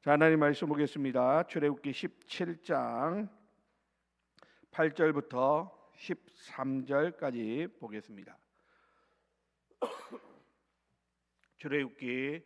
자, 하나님 말씀 보겠습니다. 출애굽기 17장 8절부터 13절까지 보겠습니다. 출애굽기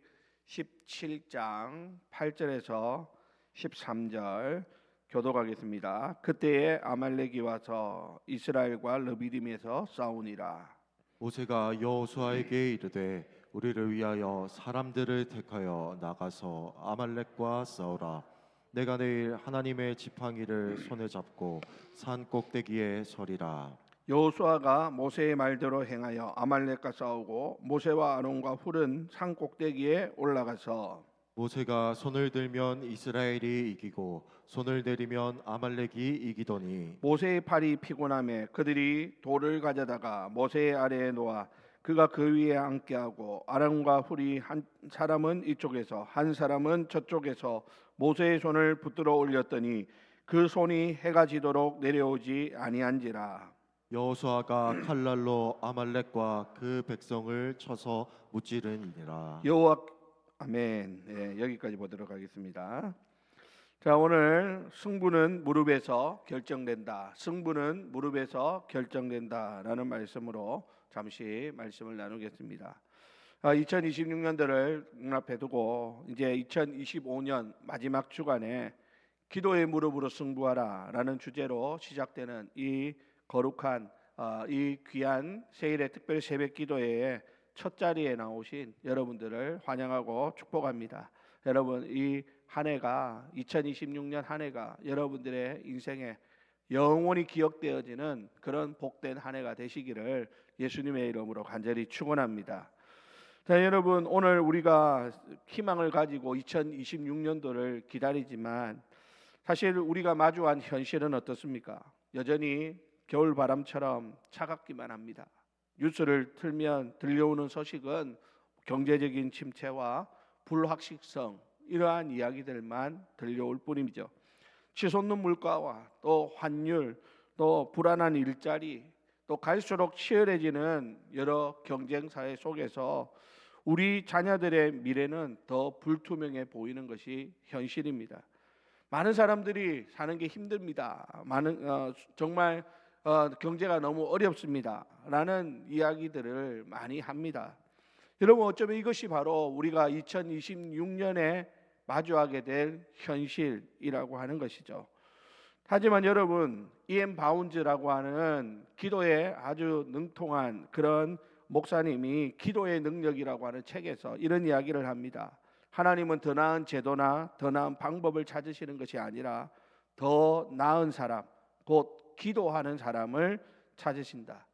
17장 8절에서 13절 교독하겠습니다. 그때에 아말렉이 와서 이스라엘과 르비딤에서 싸우니라. 모세가 여호수아에게 이르되 우리를 위하여 사람들을 택하여 나가서 아말렉과 싸우라. 내가 내일 하나님의 지팡이를 손에 잡고 산 꼭대기에 서리라. 여호수아가 모세의 말대로 행하여 아말렉과 싸우고 모세와 아론과 훌은 산 꼭대기에 올라가서 모세가 손을 들면 이스라엘이 이기고 손을 내리면 아말렉이 이기더니 모세의 팔이 피곤하매 그들이 돌을 가져다가 모세의 아래에 놓아 그가 그 위에 앉게 하고 아론과 훌이 한 사람은 이쪽에서 한 사람은 저쪽에서 모세의 손을 붙들어 올렸더니 그 손이 해가 지도록 내려오지 아니한지라. 여호수아가 칼날로 아말렉과 그 백성을 쳐서 무찌르니라. 여호와 아멘. 네, 여기까지 보도록 하겠습니다. 자, 오늘 승부는 무릎에서 결정된다. 승부는 무릎에서 결정된다라는 말씀으로 잠시 말씀을 나누겠습니다. 2026년도를 눈앞에 두고 이제 2025년 마지막 주간에 기도의 무릎으로 승부하라라는 주제로 시작되는 이 거룩한 이 귀한 세일의 특별 새벽 기도회에 첫 자리에 나오신 여러분들을 환영하고 축복합니다. 여러분, 이 한 해가 2026년 한 해가 여러분들의 인생에 영원히 기억되어지는 그런 복된 한 해가 되시기를 예수님의 이름으로 간절히 축원합니다. 자, 여러분, 오늘 우리가 희망을 가지고 2026년도를 기다리지만 사실 우리가 마주한 현실은 어떻습니까? 여전히 겨울 바람처럼 차갑기만 합니다. 뉴스를 틀면 들려오는 소식은 경제적인 침체와 불확실성, 이러한 이야기들만 들려올 뿐이죠. 치솟는 물가와 또 환율, 또 불안한 일자리, 또 갈수록 치열해지는 여러 경쟁 사회 속에서 우리 자녀들의 미래는 더 불투명해 보이는 것이 현실입니다. 많은 사람들이 사는 게 힘듭니다. 정말 경제가 너무 어렵습니다. 라는 이야기들을 많이 합니다. 여러분, 어쩌면 이것이 바로 우리가 2026년에 마주하게 될 현실이라고 하는 것이죠. 하지만 여러분, 이엠 바운즈라고 하는 기도에 아주 능통한 그런 목사님이 기도의 능력이라고 하는 책에서 이런 이야기를 합니다. 하나님은 더 나은 제도나 더 나은 방법을 찾으시는 것이 아니라 더 나은 사람, 곧 기도하는 사람을 찾으신다.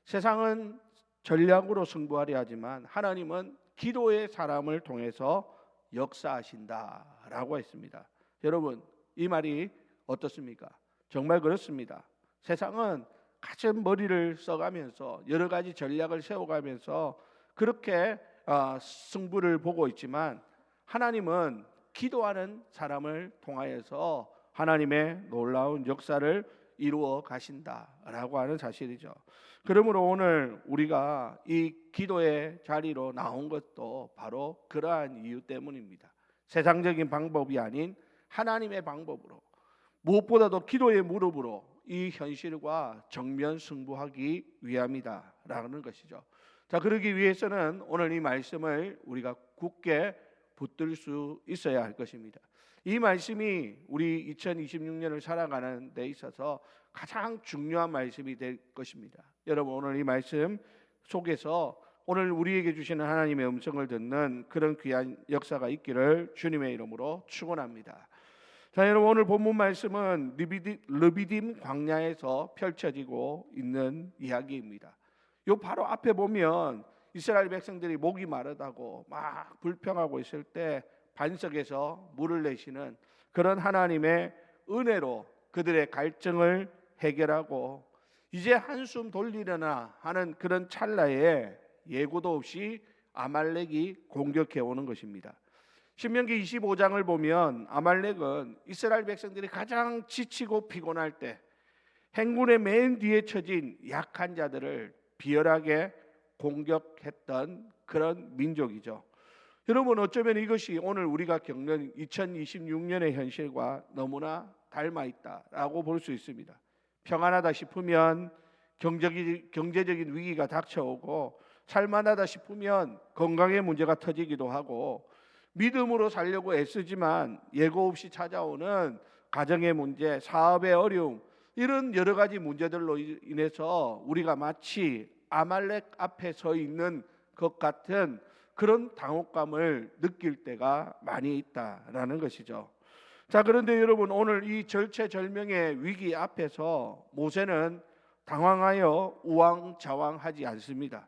세상은 전략으로 승부하려 하지만 하나님은 기도의 사람을 통해서 역사하신다라고 했습니다. 여러분, 이 말이 어떻습니까? 정말 그렇습니다. 세상은 가진 머리를 써가면서 여러 가지 전략을 세워가면서 그렇게 승부를 보고 있지만 하나님은 기도하는 사람을 통하여서 하나님의 놀라운 역사를 이루어 가신다라고 하는 사실이죠. 그러므로 오늘 우리가 이 기도의 자리로 나온 것도 바로 그러한 이유 때문입니다. 세상적인 방법이 아닌 하나님의 방법으로, 무엇보다도 기도의 무릎으로 이 현실과 정면 승부하기 위함이다라는 것이죠. 자, 그러기 위해서는 오늘 이 말씀을 우리가 굳게 붙들 수 있어야 할 것입니다. 이 말씀이 우리 2026년을 살아가는 데 있어서 가장 중요한 말씀이 될 것입니다. 여러분, 오늘 이 말씀 속에서 오늘 우리에게 주시는 하나님의 음성을 듣는 그런 귀한 역사가 있기를 주님의 이름으로 축원합니다. 자, 여러분, 오늘 본문 말씀은 르비딤 광야에서 펼쳐지고 있는 이야기입니다. 요 바로 앞에 보면 이스라엘 백성들이 목이 마르다고 막 불평하고 있을 때 반석에서 물을 내시는 그런 하나님의 은혜로 그들의 갈증을 해결하고 이제 한숨 돌리려나 하는 그런 찰나에 예고도 없이 아말렉이 공격해 오는 것입니다. 신명기 25장을 보면 아말렉은 이스라엘 백성들이 가장 지치고 피곤할 때 행군의 맨 뒤에 처진 약한 자들을 비열하게 공격했던 그런 민족이죠. 여러분, 어쩌면 이것이 오늘 우리가 겪는 2026년의 현실과 너무나 닮아 있다라고 볼 수 있습니다. 평안하다 싶으면 경제적인 위기가 닥쳐오고, 살만하다 싶으면 건강의 문제가 터지기도 하고, 믿음으로 살려고 애쓰지만 예고 없이 찾아오는 가정의 문제, 사업의 어려움, 이런 여러 가지 문제들로 인해서 우리가 마치 아말렉 앞에 서 있는 것 같은 그런 당혹감을 느낄 때가 많이 있다라는 것이죠. 자, 그런데 여러분, 오늘 이 절체절명의 위기 앞에서 모세는 당황하여 우왕좌왕하지 않습니다.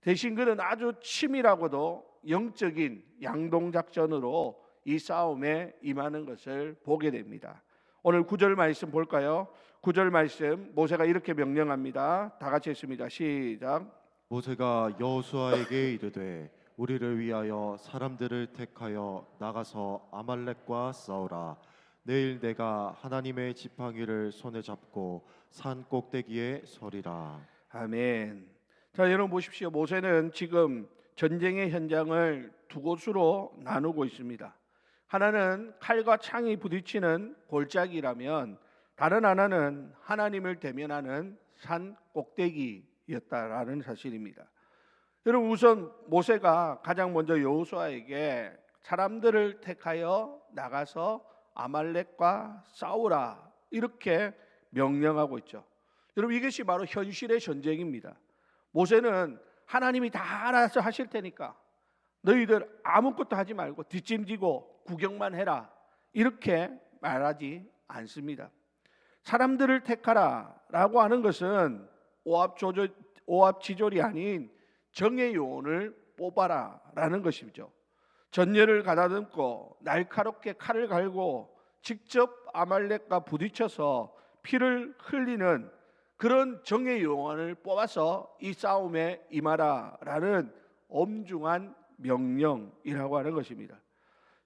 대신 그는 아주 치밀하고도 영적인 양동작전으로 이 싸움에 임하는 것을 보게 됩니다. 오늘 9절 말씀 볼까요? 9절 말씀, 모세가 이렇게 명령합니다. 다 같이 했습니다. 시작. 모세가 여호수아에게 이르되 우리를 위하여 사람들을 택하여 나가서 아말렉과 싸우라. 내일 내가 하나님의 지팡이를 손에 잡고 산 꼭대기에 서리라. 아멘. 자, 여러분 보십시오. 모세는 지금 전쟁의 현장을 두 곳으로 나누고 있습니다. 하나는 칼과 창이 부딪히는 골짜기라면, 다른 하나는 하나님을 대면하는 산 꼭대기였다라는 사실입니다. 여러분, 우선 모세가 가장 먼저 여호수아에게 사람들을 택하여 나가서 아말렉과 싸우라, 이렇게 명령하고 있죠. 여러분, 이것이 바로 현실의 전쟁입니다. 모세는 하나님이 다 알아서 하실 테니까 너희들 아무것도 하지 말고 뒷짐지고 구경만 해라, 이렇게 말하지 않습니다. 사람들을 택하라라고 하는 것은 오합지졸이 아닌 정의 요원을 뽑아라라는 것이죠. 전열을 가다듬고 날카롭게 칼을 갈고 직접 아말렉과 부딪혀서 피를 흘리는 그런 정의 요원을 뽑아서 이 싸움에 임하라라는 엄중한 명령이라고 하는 것입니다.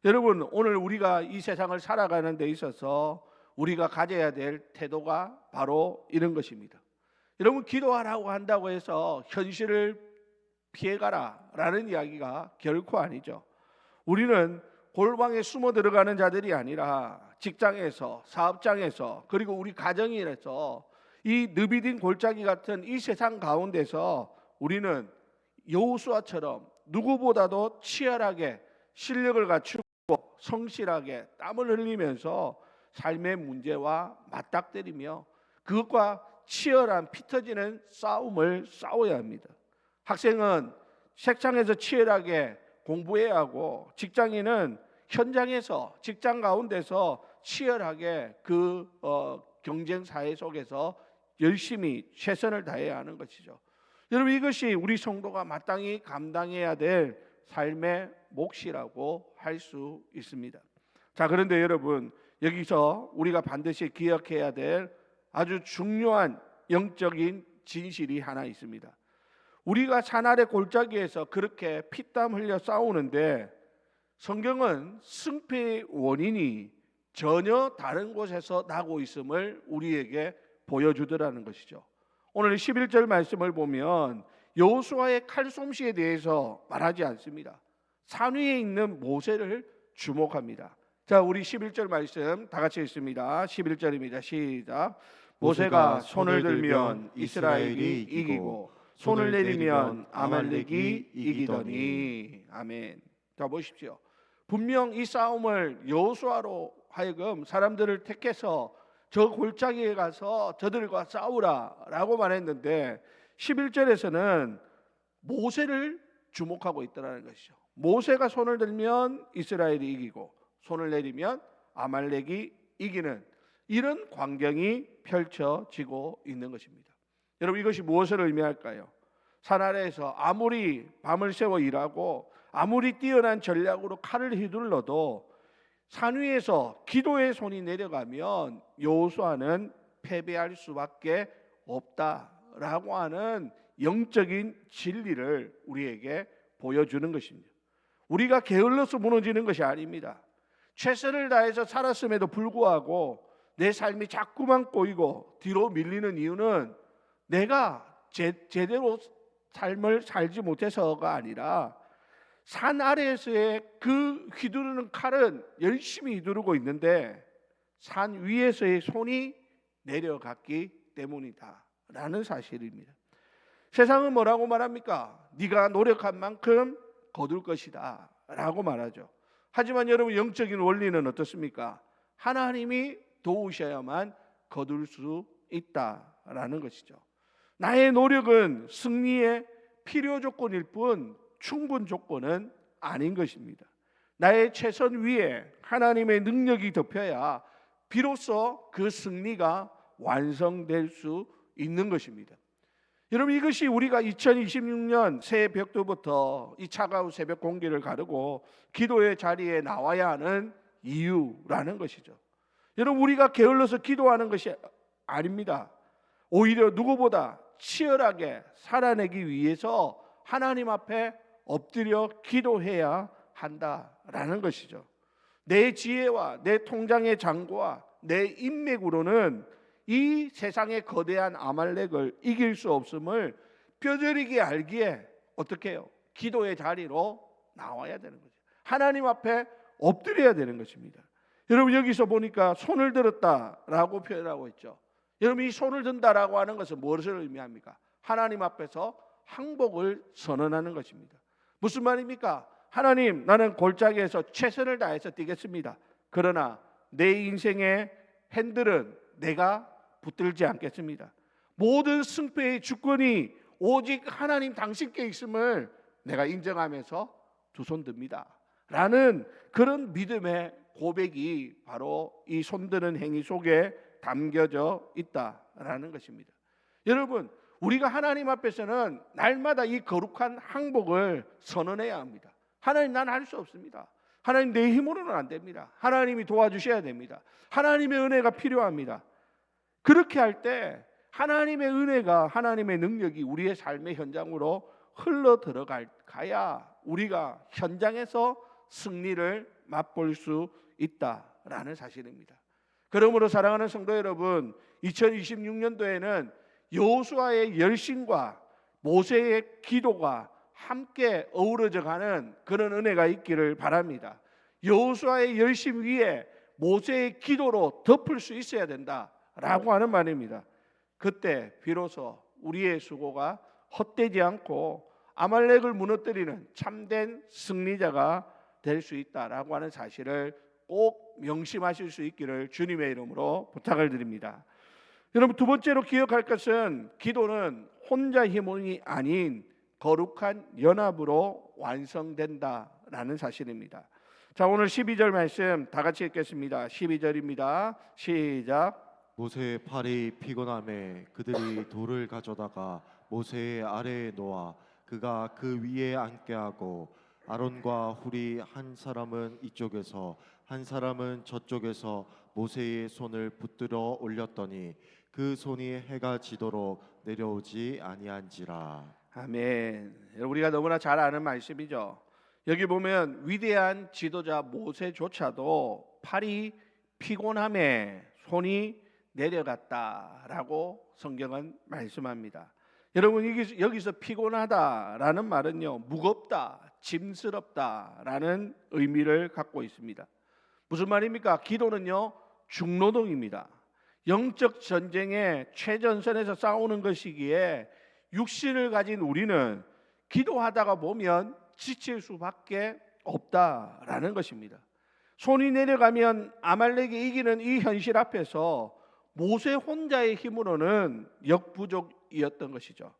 여러분, 오늘 우리가 이 세상을 살아가는 데 있어서 우리가 가져야 될 태도가 바로 이런 것입니다. 여러분, 기도하라고 한다고 해서 현실을 피해가라라는 이야기가 결코 아니죠. 우리는 골방에 숨어 들어가는 자들이 아니라 직장에서, 사업장에서, 그리고 우리 가정에서 이 느비딘 골짜기 같은 이 세상 가운데서 우리는 여호수아처럼 누구보다도 치열하게 실력을 갖추고 성실하게 땀을 흘리면서 삶의 문제와 맞닥뜨리며 그것과 치열한 피 터지는 싸움을 싸워야 합니다. 학생은 책상에서 치열하게 공부해야 하고, 직장인은 현장에서, 직장 가운데서 치열하게 그 경쟁 사회 속에서 열심히 최선을 다해야 하는 것이죠. 여러분, 이것이 우리 성도가 마땅히 감당해야 될 삶의 몫이라고 할 수 있습니다. 자, 그런데 여러분, 여기서 우리가 반드시 기억해야 될 아주 중요한 영적인 진실이 하나 있습니다. 우리가 산아래 골짜기에서 그렇게 피땀 흘려 싸우는데, 성경은 승패의 원인이 전혀 다른 곳에서 나고 있음을 우리에게 보여주더라는 것이죠. 오늘 11절 말씀을 보면 여호수아의 칼솜씨에 대해서 말하지 않습니다. 산 위에 있는 모세를 주목합니다. 자, 우리 11절 말씀 다 같이 읽습니다. 11절입니다. 시작. 모세가 손을 들면 이스라엘이 이기고 손을 내리면 아말렉이 이기더니. 아멘. 자, 보십시오. 분명 이 싸움을 여호수아로 하여금 사람들을 택해서 저 골짜기에 가서 저들과 싸우라라고 말했는데, 11절에서는 모세를 주목하고 있다는 것이죠. 모세가 손을 들면 이스라엘이 이기고 손을 내리면 아말렉이 이기는 이런 광경이 펼쳐지고 있는 것입니다. 여러분, 이것이 무엇을 의미할까요? 산 아래에서 아무리 밤을 새워 일하고 아무리 뛰어난 전략으로 칼을 휘둘러도 산 위에서 기도의 손이 내려가면 여호수아는 패배할 수밖에 없다라고 하는 영적인 진리를 우리에게 보여주는 것입니다. 우리가 게을러서 무너지는 것이 아닙니다. 최선을 다해서 살았음에도 불구하고 내 삶이 자꾸만 꼬이고 뒤로 밀리는 이유는 내가 제대로 삶을 살지 못해서가 아니라 산 아래에서의 그 휘두르는 칼은 열심히 휘두르고 있는데 산 위에서의 손이 내려갔기 때문이다라는 사실입니다. 세상은 뭐라고 말합니까? 네가 노력한 만큼 거둘 것이다 라고 말하죠. 하지만 여러분, 영적인 원리는 어떻습니까? 하나님이 도우셔야만 거둘 수 있다라는 것이죠. 나의 노력은 승리의 필요 조건일 뿐 충분 조건은 아닌 것입니다. 나의 최선 위에 하나님의 능력이 덮여야 비로소 그 승리가 완성될 수 있는 것입니다. 여러분, 이것이 우리가 2026년 새해 벽두부터 이 차가운 새벽 공기를 가르고 기도의 자리에 나와야 하는 이유라는 것이죠. 여러분, 우리가 게을러서 기도하는 것이 아닙니다. 오히려 누구보다 치열하게 살아내기 위해서 하나님 앞에 엎드려 기도해야 한다라는 것이죠. 내 지혜와 내 통장의 잔고와 내 인맥으로는 이 세상의 거대한 아말렉을 이길 수 없음을 뼈저리게 알기에 어떻게 해요? 기도의 자리로 나와야 되는 거죠. 하나님 앞에 엎드려야 되는 것입니다. 여러분, 여기서 보니까 손을 들었다라고 표현하고 있죠. 여러분, 이 손을 든다라고 하는 것은 무엇을 의미합니까? 하나님 앞에서 항복을 선언하는 것입니다. 무슨 말입니까? 하나님, 나는 골짜기에서 최선을 다해서 뛰겠습니다. 그러나 내 인생의 핸들은 내가 붙들지 않겠습니다. 모든 승패의 주권이 오직 하나님 당신께 있음을 내가 인정하면서 두 손 듭니다 라는 그런 믿음의 고백이 바로 이 손드는 행위 속에 담겨져 있다라는 것입니다. 여러분, 우리가 하나님 앞에서는 날마다 이 거룩한 항복을 선언해야 합니다. 하나님, 난 할 수 없습니다. 하나님, 내 힘으로는 안 됩니다. 하나님이 도와주셔야 됩니다. 하나님의 은혜가 필요합니다. 그렇게 할 때 하나님의 은혜가, 하나님의 능력이 우리의 삶의 현장으로 흘러 들어가야 우리가 현장에서 승리를 맛볼 수 있다라는 사실입니다. 그러므로 사랑하는 성도 여러분, 2026년도에는 여호수아의 열심과 모세의 기도가 함께 어우러져 가는 그런 은혜가 있기를 바랍니다. 여호수아의 열심 위에 모세의 기도로 덮을 수 있어야 된다라고 하는 말입니다. 그때 비로소 우리의 수고가 헛되지 않고 아말렉을 무너뜨리는 참된 승리자가 될 수 있다라고 하는 사실을 꼭 명심하실 수 있기를 주님의 이름으로 부탁을 드립니다. 여러분, 두 번째로 기억할 것은 기도는 혼자 힘이 아닌 거룩한 연합으로 완성된다라는 사실입니다. 자, 오늘 12절 말씀 다 같이 읽겠습니다. 12절입니다. 시작. 모세의 팔이 피곤함에 그들이 돌을 가져다가 모세의 아래에 놓아 그가 그 위에 앉게 하고 아론과 훌이 한 사람은 이쪽에서 한 사람은 저쪽에서 모세의 손을 붙들어 올렸더니 그 손이 해가 지도록 내려오지 아니한지라. 아멘. 우리가 너무나 잘 아는 말씀이죠. 여기 보면 위대한 지도자 모세조차도 팔이 피곤함에 손이 내려갔다라고 성경은 말씀합니다. 여러분, 여기서 피곤하다라는 말은요, 무겁다, 짐스럽다라는 의미를 갖고 있습니다. 무슨 말입니까? 기도는요, 중노동입니다. 영적 전쟁의 최전선에서 싸우는 것이기에 육신을 가진 우리는 기도하다가 보면 지칠 수밖에 없다라는 것입니다. 손이 내려가면 아말렉이 이기는 이 현실 앞에서 모세 혼자의 힘으로는 역부족이었던 것이죠.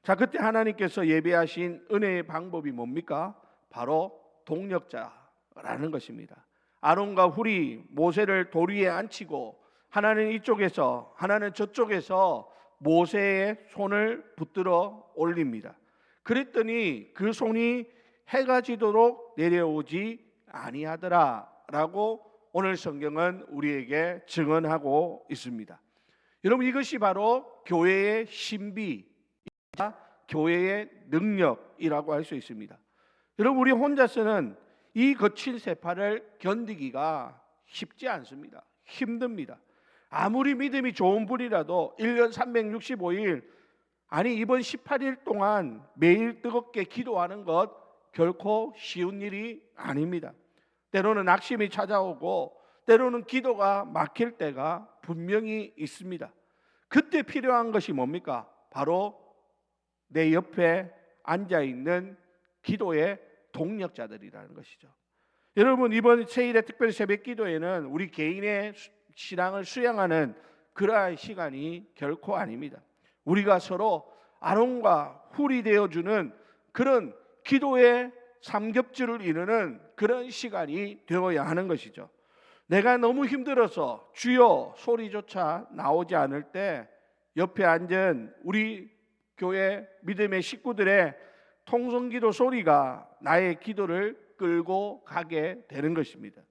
자, 그때 하나님께서 예비하신 은혜의 방법이 뭡니까? 바로 동력자라는 것입니다. 아론과 훌이 모세를 돌 위에 앉히고 하나는 이쪽에서 하나는 저쪽에서 모세의 손을 붙들어 올립니다. 그랬더니 그 손이 해가 지도록 내려오지 아니하더라라고 오늘 성경은 우리에게 증언하고 있습니다. 여러분, 이것이 바로 교회의 신비이자 교회의 능력이라고 할 수 있습니다. 여러분, 우리 혼자서는 이 거친 세파를 견디기가 쉽지 않습니다. 힘듭니다. 아무리 믿음이 좋은 분이라도 1년 365일, 아니 이번 18일 동안 매일 뜨겁게 기도하는 것 결코 쉬운 일이 아닙니다. 때로는 낙심이 찾아오고 때로는 기도가 막힐 때가 분명히 있습니다. 그때 필요한 것이 뭡니까? 바로 내 옆에 앉아있는 기도의 동력자들이라는 것이죠. 여러분, 이번 세일의 특별 새벽 기도에는 우리 개인의 신앙을 수양하는 그러한 시간이 결코 아닙니다. 우리가 서로 아론과 훌이 되어주는 그런 기도의 삼겹줄을 이루는 그런 시간이 되어야 하는 것이죠. 내가 너무 힘들어서 주여 소리조차 나오지 않을 때 옆에 앉은 우리 교회 믿음의 식구들의 통성기도 소리가 나의 기도를 끌고 가게 되는 것입니다.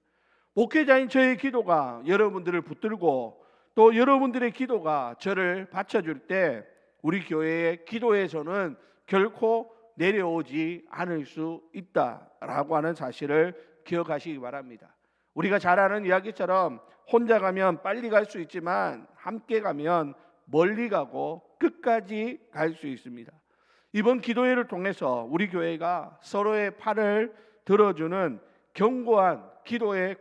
목회자인 저의 기도가 여러분들을 붙들고 또 여러분들의 기도가 저를 받쳐줄 때 우리 교회의 기도에서는 결코 내려오지 않을 수 있다라고 하는 사실을 기억하시기 바랍니다. 우리가 잘 아는 이야기처럼 혼자 가면 빨리 갈 수 있지만 함께 가면 멀리 가고 끝까지 갈 수 있습니다. 이번 기도회를 통해서 우리 교회가 서로의 팔을 들어주는 견고한 기도의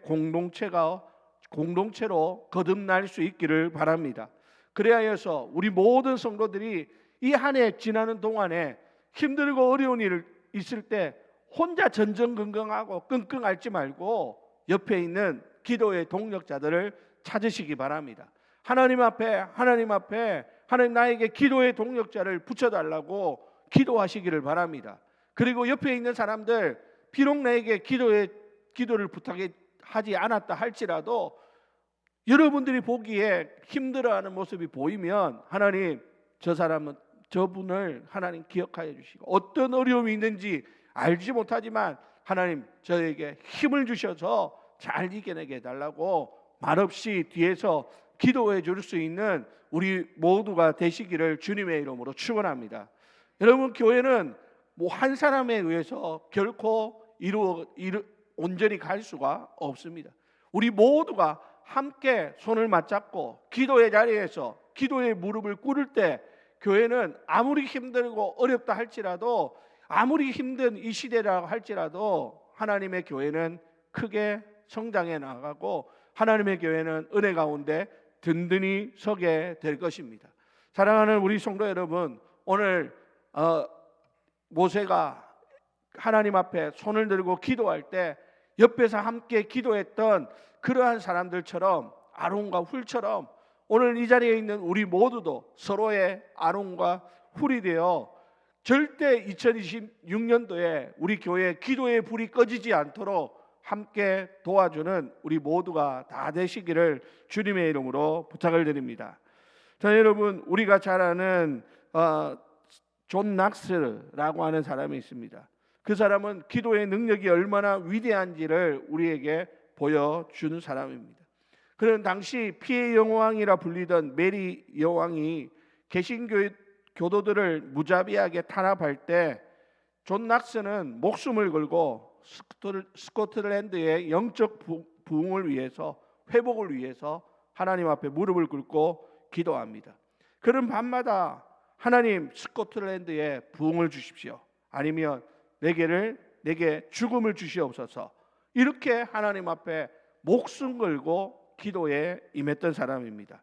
공동체로 거듭날 수 있기를 바랍니다. 그래야여서 우리 모든 성도들이 이 한 해 지나는 동안에 힘들고 어려운 일 있을 때 혼자 전전긍긍하고 끙끙 앓지 말고 옆에 있는 기도의 동력자들을 찾으시기 바랍니다. 하나님 앞에 하나님 나에게 기도의 동력자를 붙여달라고 기도하시기를 바랍니다. 그리고 옆에 있는 사람들 비록 나에게 기도를 부탁하지 않았다 할지라도 여러분들이 보기에 힘들어하는 모습이 보이면 하나님 저분을 하나님 기억하여 주시고 어떤 어려움이 있는지 알지 못하지만 하나님 저에게 힘을 주셔서 잘 이겨내게 해달라고 말없이 뒤에서 기도해 줄 수 있는 우리 모두가 되시기를 주님의 이름으로 축원합니다. 여러분, 교회는 뭐 한 사람에 의해서 결코 온전히 갈 수가 없습니다. 우리 모두가 함께 손을 맞잡고 기도의 자리에서 기도의 무릎을 꿇을 때 교회는 아무리 힘들고 어렵다 할지라도 아무리 힘든 이 시대라고 할지라도 하나님의 교회는 크게 성장해 나가고 하나님의 교회는 은혜 가운데 든든히 서게 될 것입니다. 사랑하는 우리 성도 여러분, 오늘 모세가 하나님 앞에 손을 들고 기도할 때 옆에서 함께 기도했던 그러한 사람들처럼 아론과 훌처럼 오늘 이 자리에 있는 우리 모두도 서로의 아론과 훌이 되어 절대 2026년도에 우리 교회 기도의 불이 꺼지지 않도록 함께 도와주는 우리 모두가 다 되시기를 주님의 이름으로 부탁을 드립니다. 자, 여러분, 우리가 잘 아는 존 낙스라고 하는 사람이 있습니다. 그 사람은 기도의 능력이 얼마나 위대한지를 우리에게 보여준 사람입니다. 그는 당시 피해 여왕이라 불리던 메리 여왕이 개신교 교도들을 무자비하게 탄압할 때 존 낙스는 목숨을 걸고 스코틀랜드의 영적 부흥을 위해서 회복을 위해서 하나님 앞에 무릎을 꿇고 기도합니다. 그는 밤마다 하나님 스코틀랜드에 부흥을 주십시오. 아니면 내게 죽음을 주시옵소서. 이렇게 하나님 앞에 목숨 걸고 기도에 임했던 사람입니다.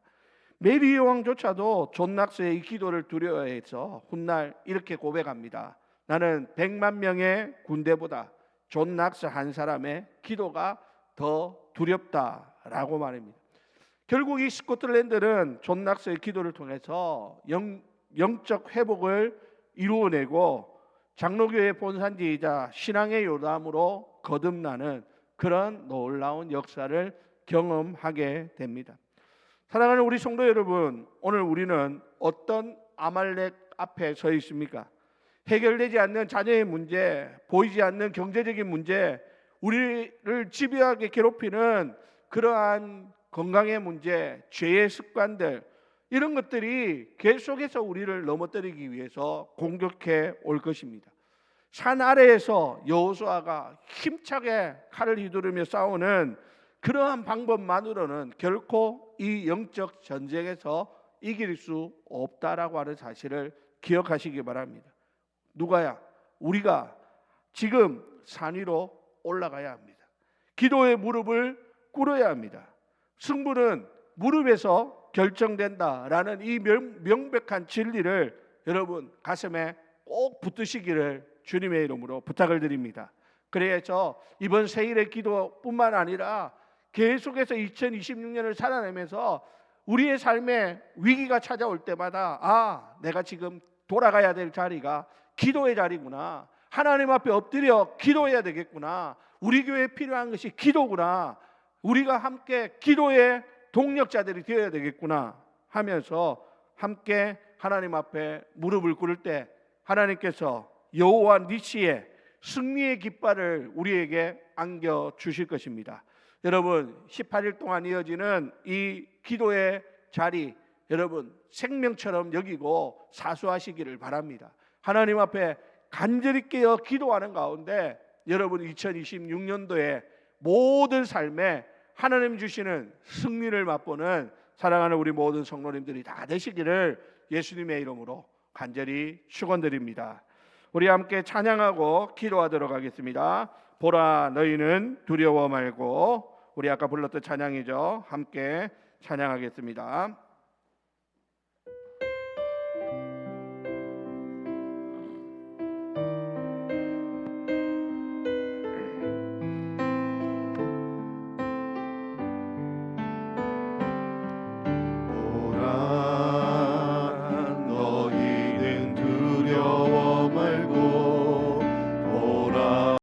메리 여왕조차도 존 낙스의 이 기도를 두려워해서 훗날 이렇게 고백합니다. 나는 100만 명의 군대보다 존 낙스 한 사람의 기도가 더 두렵다라고 말합니다. 결국 이 스코틀랜드는 존 낙스의 기도를 통해서 영적 회복을 이루어내고 장로교의 본산지이자 신앙의 요담으로 거듭나는 그런 놀라운 역사를 경험하게 됩니다. 사랑하는 우리 성도 여러분, 오늘 우리는 어떤 아말렉 앞에 서 있습니까? 해결되지 않는 자녀의 문제, 보이지 않는 경제적인 문제, 우리를 집요하게 괴롭히는 그러한 건강의 문제, 죄의 습관들, 이런 것들이 계속해서 우리를 넘어뜨리기 위해서 공격해 올 것입니다. 산 아래에서 여호수아가 힘차게 칼을 휘두르며 싸우는 그러한 방법만으로는 결코 이 영적 전쟁에서 이길 수 없다라고 하는 사실을 기억하시기 바랍니다. 누가야? 우리가 지금 산 위로 올라가야 합니다. 기도의 무릎을 꿇어야 합니다. 승부는 무릎에서 결정된다라는 이 명백한 진리를 여러분 가슴에 꼭 붙드시기를 주님의 이름으로 부탁을 드립니다. 그래서 이번 세일의 기도뿐만 아니라 계속해서 2026년을 살아내면서 우리의 삶에 위기가 찾아올 때마다 내가 지금 돌아가야 될 자리가 기도의 자리구나. 하나님 앞에 엎드려 기도해야 되겠구나. 우리 교회에 필요한 것이 기도구나. 우리가 함께 기도의 동력자들이 되어야 되겠구나 하면서 함께 하나님 앞에 무릎을 꿇을 때 하나님께서 여호와 니시의 승리의 깃발을 우리에게 안겨 주실 것입니다. 여러분 18일 동안 이어지는 이 기도의 자리 여러분 생명처럼 여기고 사수하시기를 바랍니다. 하나님 앞에 간절히 깨어 기도하는 가운데 여러분 2026년도에 모든 삶에 하나님 주시는 승리를 맛보는 사랑하는 우리 모든 성도님들이 다 되시기를 예수님의 이름으로 간절히 축원드립니다. 우리 함께 찬양하고 기도하도록 하겠습니다. 보라 너희는 두려워 말고 우리 아까 불렀던 찬양이죠. 함께 찬양하겠습니다.